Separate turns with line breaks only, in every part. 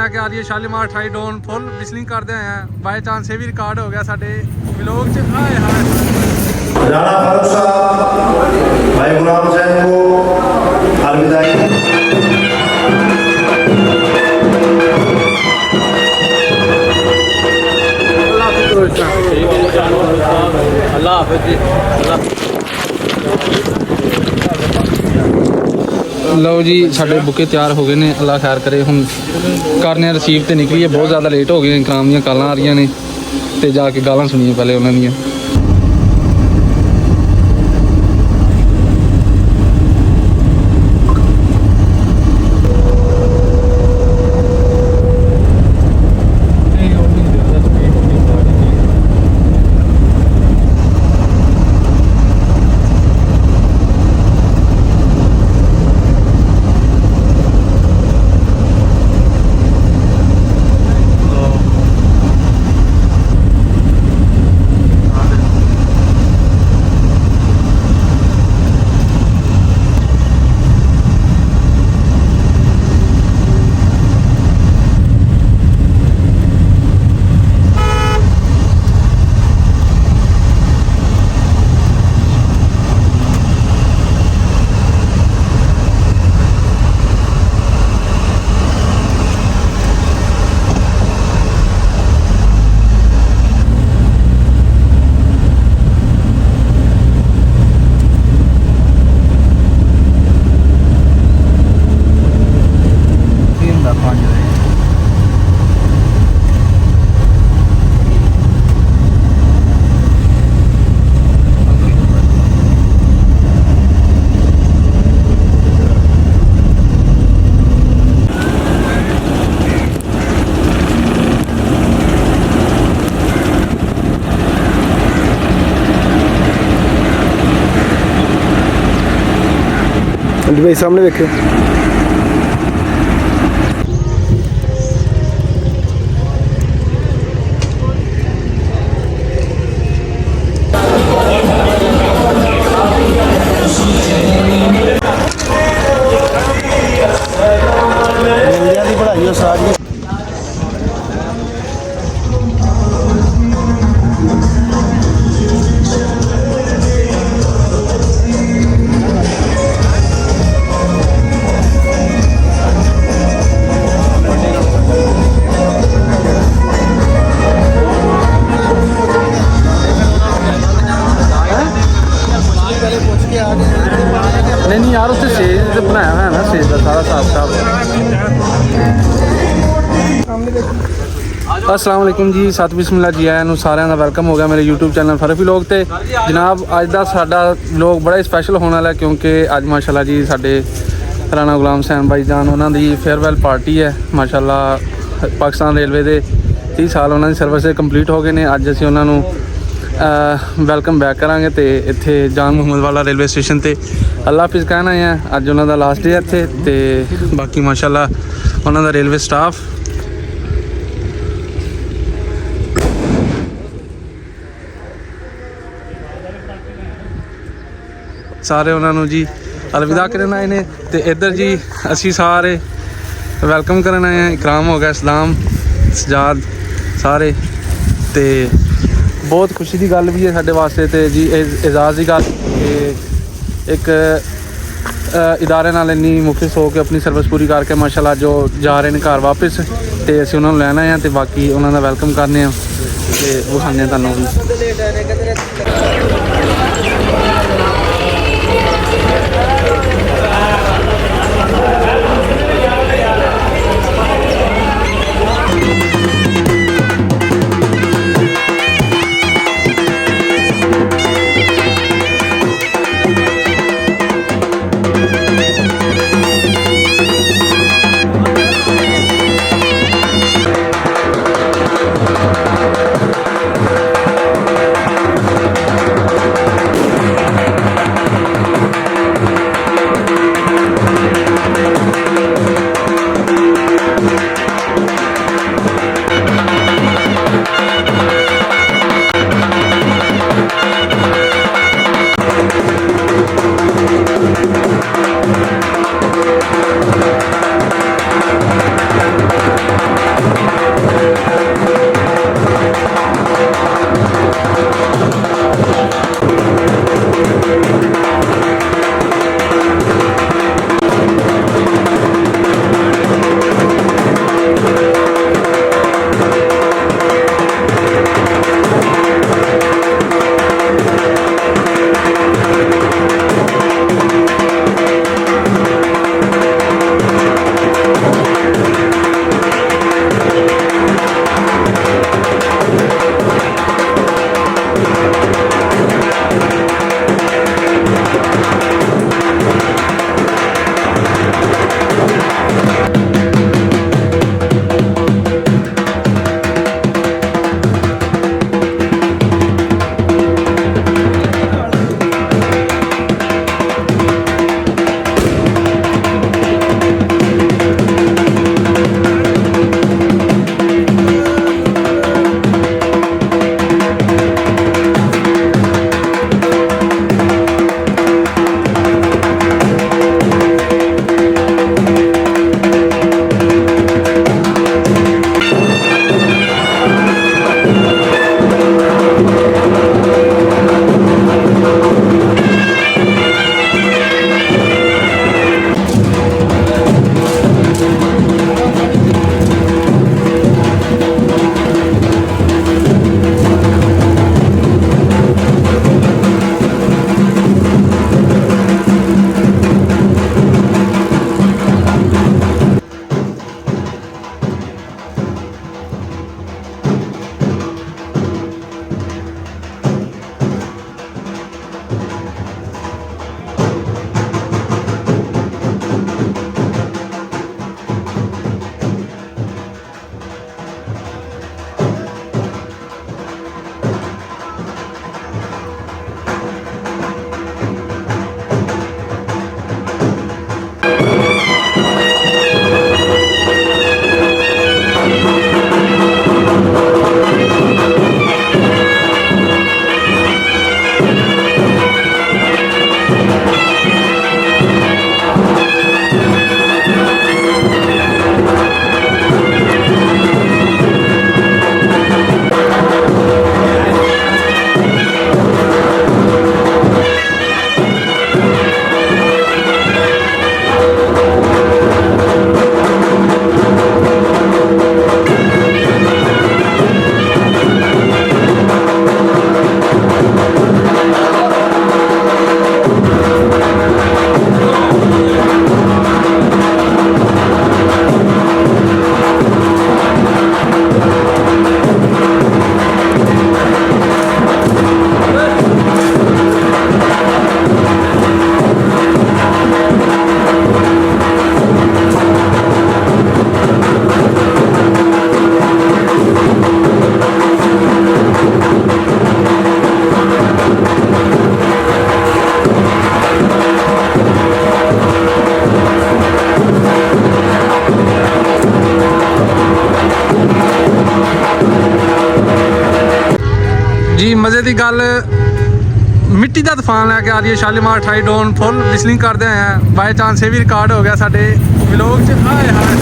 के आ रही है शालीमार 28 डोन फुल विस्लिंग करते आए हैं। बाई चांस ये भी रिकॉर्ड हो गया साडे व्लॉग च। हाय हाय
राणा फारूक साहब भाई गुलाम हुसैन को अलविदाई।
अल्लाह हाफिज़ जी। लो जी साढ़े बुके तैयार हो गए ने, अल्लाह खैर करे। हम करने रिसीव तो निकली है, बहुत ज़्यादा लेट हो गए। इकराम दी गालां आ रही ने ते जाके गालां सुनिए पहले उन्होंने दियां।
भाई सामने देखो। पढ़ाई सारी
नहीं यार उससे स्टेज बनाया हुआ है ना, स्टेज का सारा साफ। अस्सलाम वालेकुम जी, सत बिस्मिल्लाह जी। आया सारिਆਂ ਦਾ ਵੈਲਕਮ ਹੋ ਗਿਆ ਮੇਰੇ YouTube ਚੈਨਲ ਫਰਫੀ ਲੋਕ ਤੇ। ਜਨਾਬ ਅੱਜ ਦਾ ਸਾਡਾ ਲੋਕ ਬੜਾ ਹੀ ਸਪੈਸ਼ਲ ਹੋਣ ਵਾਲਾ ਕਿਉਂਕਿ ਅੱਜ ਮਾਸ਼ਾਅੱਲਾ ਜੀ ਸਾਡੇ ਰਾਣਾ ਗੁਲਾਮ ਹੁਸੈਨ ਭਾਈ ਜਾਨ ਉਹਨਾਂ ਦੀ ਫੇਅਰਵੈਲ ਪਾਰਟੀ ਹੈ। ਮਾਸ਼ਾਅੱਲਾ ਪਾਕਿਸਤਾਨ ਰੇਲਵੇ ਦੇ 30 ਸਾਲ ਉਹਨਾਂ ਦੀ ਸਰਵਿਸ ਕੰਪਲੀਟ ਹੋ ਗਏ ਨੇ। ਅੱਜ ਅਸੀਂ ਉਹਨਾਂ ਨੂੰ ਵੈਲਕਮ ਬੈਕ ਕਰਾਂਗੇ ਤੇ ਇੱਥੇ ਜਾਨ ਮੁਹੰਮਦ ਵਾਲਾ ਰੇਲਵੇ ਸਟੇਸ਼ਨ ਤੇ ਅੱਲਾ ਹਾਫਿਜ਼ ਕਹਿਣਾ ਹੈ। ਅੱਜ ਉਹਨਾਂ ਦਾ ਲਾਸਟ ਡੇ ਇੱਥੇ ਤੇ ਬਾਕੀ ਮਾਸ਼ਾਅੱਲਾ ਉਹਨਾਂ ਦਾ ਰੇਲਵੇ ਸਟਾਫ ਸਾਰੇ ਉਹਨਾਂ ਨੂੰ ਜੀ अलविदा करन आए ने। तो इधर जी असी सारे वेलकम करन आए हैं। इकराम हो गया, सलाम, सजाद सारे। तो बहुत खुशी की गल भी है साढ़े वास्ते। तो जी एजाज़ की गल एक इदारे नाल इन्नी मुखलिस हो के अपनी सर्विस पूरी करके माशाल्लाह जो जा रहे हैं घर वापस। तो असीं उन्होंने लैना है तो बाकी उन्होंने वेलकम करने तो विखाने तुहानूं भी। ਗੱਲ ਮਿੱਟੀ ਦਾ ਤੂਫਾਨ ਲੈ ਕੇ ਆ ਰਹੀ ਹੈ ਸ਼ਾਲੀਮਾਰ 28 ਡੋਨ ਫੁੱਲ ਲਿਸਨਿੰਗ ਕਰਦੇ ਆਏ ਆ ਬਾਈ ਚਾਂਸ ਇਹ ਵੀ ਰਿਕਾਰਡ ਹੋ ਗਿਆ ਸਾਡੇ ਵਲੌਗ 'ਚ ਹਾਏ ਹਾਏ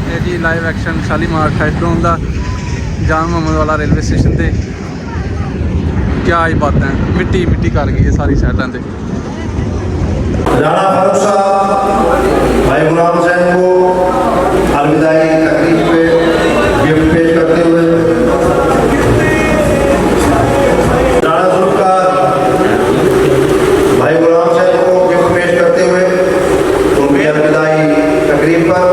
ਇਹ ਜੀ ਲਾਈਵ ਐਕਸ਼ਨ ਸ਼ਾਲੀਮਾਰ 28 ਡੋਨ ਦਾ ਜਾਨ ਮੁਹੰਮਦ ਵਾਲਾ रेलवे स्टेशन ਤੇ क्या ही बात है मिट्टी मिट्टी कर गई है सारी साइडों पे
राणा फारूक साहब भाई गुलाम हुसैन को अलविदाई तकरीब पे गिफ्ट पेश करते हुए राणा जुल्फकार भाई गुलाम हुसैन को गिफ्ट पेश करते हुए उनकी अलविदाई तकरीब पर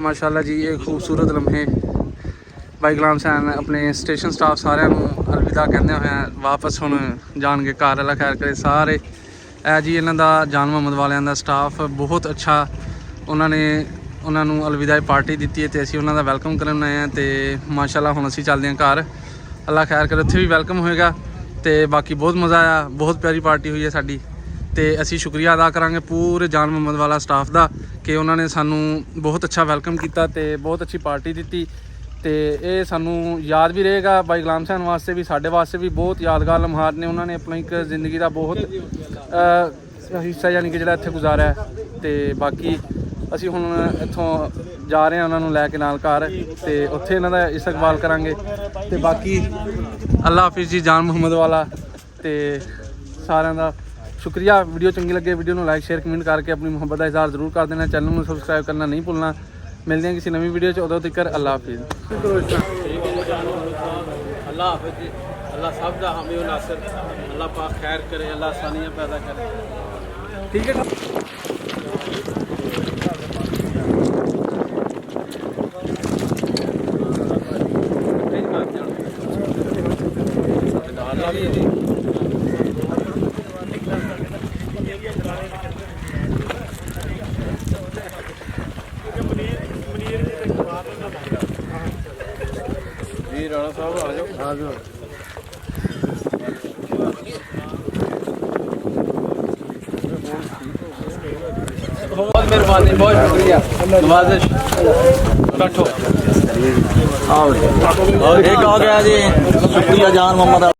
माशाल्लाह जी ये खूबसूरत लम्हे भाई गुलाम हुसैन अपने स्टेशन स्टाफ साਰਿਆਂ ਨੂੰ अलविदा ਕਹਿੰਦੇ ਹੋਏ ਵਾਪਸ ਹੁਣ ਜਾਣਗੇ ਘਰ ਅੱਲਾ ਖੈਰ ਕਰੇ ਸਾਰੇ ਇਹ ਜੀ ਇਹਨਾਂ ਦਾ ਜਾਨ ਮੁਹੰਮਦ ਵਾਲਿਆਂ ਦਾ ਸਟਾਫ ਬਹੁਤ ਅੱਛਾ ਉਹਨਾਂ ਨੂੰ अलविदाई ਪਾਰਟੀ ਦਿੱਤੀ ਹੈ ਤੇ ਅਸੀਂ ਉਹਨਾਂ ਦਾ ਵੈਲਕਮ ਕਰਨ ਆਏ ਹਾਂ ਤੇ ਮਾਸ਼ਾਅੱਲਾ ਹੁਣ ਅਸੀਂ ਚੱਲਦੇ ਹਾਂ ਘਰ ਅੱਲਾ ਖੈਰ ਕਰੇ ਉੱਥੇ ਵੀ ਵੈਲਕਮ ਹੋਏਗਾ ਤੇ ਬਾਕੀ ਬਹੁਤ ਮਜ਼ਾ ਆਇਆ ਬਹੁਤ ਪਿਆਰੀ ਪਾਰਟੀ ਹੋਈ ਹੈ ਸਾਡੀ ਤੇ ਅਸੀਂ ਸ਼ੁਕਰੀਆ ਅਦਾ ਕਰਾਂਗੇ ਪੂਰੇ ਜਾਨ ਮੁਹੰਮਦ ਵਾਲਾ ਸਟਾਫ ਦਾ ਕਿ ਉਹਨਾਂ ਨੇ ਸਾਨੂੰ ਬਹੁਤ ਅੱਛਾ ਵੈਲਕਮ ਕੀਤਾ ਤੇ ਬਹੁਤ ਅੱਛੀ ਪਾਰਟੀ ਦਿੱਤੀ ਤੇ ਇਹ ਸਾਨੂੰ ਯਾਦ ਵੀ ਰਹੇਗਾ ਬਾਈ ਗੁਲਾਮ ਹੁਸੈਨ ਵਾਸਤੇ ਵੀ ਸਾਡੇ ਵਾਸਤੇ ਵੀ ਬਹੁਤ ਯਾਦਗਾਰ ਲਮਹਾਰ ਨੇ ਉਹਨਾਂ ਨੇ ਆਪਣੀ ਇੱਕ ਜ਼ਿੰਦਗੀ ਦਾ ਬਹੁਤ ਹਿੱਸਾ ਯਾਨੀ ਕਿ ਜਿਹੜਾ ਇੱਥੇ ਗੁਜ਼ਾਰਿਆ ਤੇ ਬਾਕੀ ਅਸੀਂ ਹੁਣ ਇੱਥੋਂ ਜਾ ਰਹੇ ਹਾਂ ਉਹਨਾਂ ਨੂੰ ਲੈ ਕੇ ਨਾਲ ਘਰ ਤੇ ਉੱਥੇ ਇਹਨਾਂ ਦਾ ਇਸਤਕਬਾਲ ਕਰਾਂਗੇ ਤੇ ਬਾਕੀ ਅੱਲਾ ਹਾਫਿਜ਼ ਜੀ ਜਾਨ ਮੁਹੰਮਦ ਵਾਲਾ ਤੇ ਸਾਰਿਆਂ ਦਾ ਸ਼ੁਕਰੀਆ। ਵੀਡੀਓ ਚੰਗੀ ਲੱਗੇ ਵੀਡੀਓ ਨੂੰ ਲਾਈਕ ਸ਼ੇਅਰ ਕਮੈਂਟ ਕਰਕੇ ਆਪਣੀ ਮੁਹੱਬਤ ਦਾ ਇਜ਼ਹਾਰ ਜ਼ਰੂਰ ਕਰ ਦੇਣਾ। ਚੈਨਲ ਨੂੰ ਸਬਸਕ੍ਰਾਈਬ ਕਰਨਾ ਨਹੀਂ ਭੁੱਲਣਾ। ਮਿਲਦੇ ਹਾਂ ਕਿਸੇ ਨਵੀਂ ਵੀਡੀਓ 'ਚ, ਉਦੋਂ ਤੱਕ ਅੱਲਾ ਹਾਫਿਜ਼।
अल्लाह हाफिज़ जी। अल्लाह सब का हामी और नासिर, अल्लाह पाक खैर करे, अल्लाह आसानियाँ पैदा करे।
ठीक है।
जी राणा साहब आ जाओ। बहुत मेहरबानी, बहुत शुक्रिया। नवाजिश बैठो।
एक हो गया जी, शुक्रिया जान मोहम्मद।